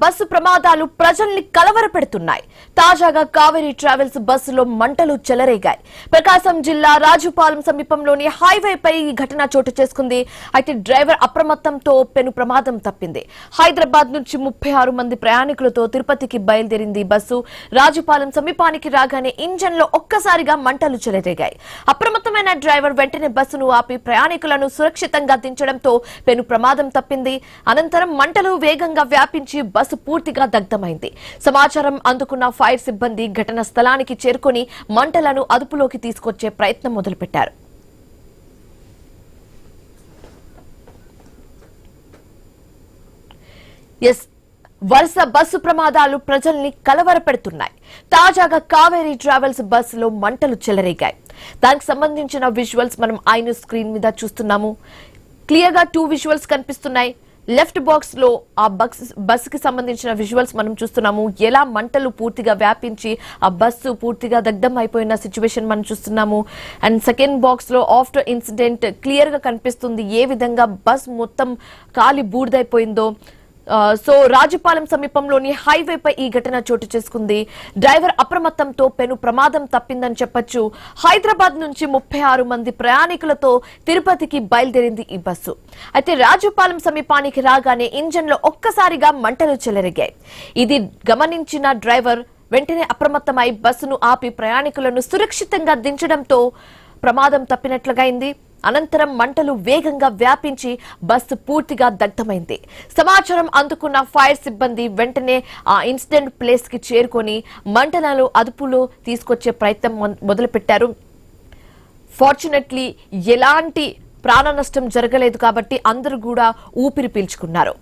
Bus ప్రమాదాలు ప్రజల్ని కలవరపెడుతున్నాయి. తాజాగా కావేరీ ట్రావెల్స్ బస్సులో మంటలు చెలరేగాయి. ప్రకాశం జిల్లా రాజుపాలెం సమీపంలోని హైవేపై ఈ ఘటన చోటు చేసుకుంది. అయితే డ్రైవర్ అప్రమత్తంతో పెను ప్రమాదం తప్పింది. హైదరాబాద్ నుంచి 36 మంది ప్రయాణికులతో తిరుపతికి బయలుదేరింది బస్సు. రాజుపాలెం సమీపానికి రాగానే ఇంజన్ లో ఒక్కసారిగా మంటలు చెలరేగాయి. అప్రమత్తమైన డ్రైవర్ వెంటనే బస్సును ఆపి ప్రయాణికులను సురక్షితంగా దించడంతో పెను ప్రమాదం తప్పింది. అనంతరం మంటలు వేగంగా వ్యాపించి బస్సు పూర్తిగా దగ్ధమైంది. సమాచారం అందుకున్న ఫైర్ సిబ్బంది ఘటనా స్థలానికి చేరుకుని మంటలను అదుపులోకి తీసుకొచ్చే ప్రయత్నం మొదలుపెట్టారు. వరుస బస్సు ప్రమాదాలు ప్రజల్ని కలవరపెడుతున్నాయి. తాజాగా కావేరీ ట్రావెల్స్ బస్సులో మంటలు చెలరేగాయి. దానికి సంబంధించిన విజువల్స్ మనం ఐన్యూస్ స్క్రీన్ మీద చూస్తున్నాము. క్లియర్ గా 2 విజువల్స్ కనిపిస్తున్నాయి. లెఫ్ట్ బాక్స్ లో ఆ బస్ కి సంబంధించిన విజువల్స్ మనం చూస్తున్నాము. ఎలా మంటలు పూర్తిగా వ్యాపించి ఆ బస్సు పూర్తిగా దగ్ధం అయిపోయిన సిచ్యువేషన్ మనం చూస్తున్నాము. అండ్ సెకండ్ బాక్స్ లో ఆఫ్టర్ ఇన్సిడెంట్ క్లియర్ గా కనిపిస్తుంది ఏ విధంగా బస్ మొత్తం కాలి బూడిదైపోయిందో. సో రాజుపాలెం సమీపంలోని హైవేపై ఈ ఘటన చోటు చేసుకుంది. డ్రైవర్ అప్రమత్తంతో పెను ప్రమాదం తప్పిందని చెప్పొచ్చు. హైదరాబాద్ నుంచి 36 మంది ప్రయాణికులతో తిరుపతికి బయలుదేరింది ఈ బస్సు. అయితే రాజుపాలెం సమీపానికి రాగానే ఇంజన్ లో ఒక్కసారిగా మంటలు చెలరేగాయి. ఇది గమనించిన డ్రైవర్ వెంటనే అప్రమత్తమై బస్సును ఆపి ప్రయాణికులను సురక్షితంగా దించడంతో ప్రమాదం తప్పినట్లుగైంది. అనంతరం మంటలు వేగంగా వ్యాపించి బస్సు పూర్తిగా దగ్ధమైంది. సమాచారం అందుకున్న ఫైర్ సిబ్బంది వెంటనే ఆ ఇన్సిడెంట్ ప్లేస్ కి చేరుకొని మంటలను అదుపులో తీసుకొచ్చే ప్రయత్నం మొదలుపెట్టారు. ఫార్చునేట్లీ ఎలాంటి ప్రాణ నష్టం జరగలేదు కాబట్టి అందరూ కూడా ఊపిరి పీల్చుకున్నారు.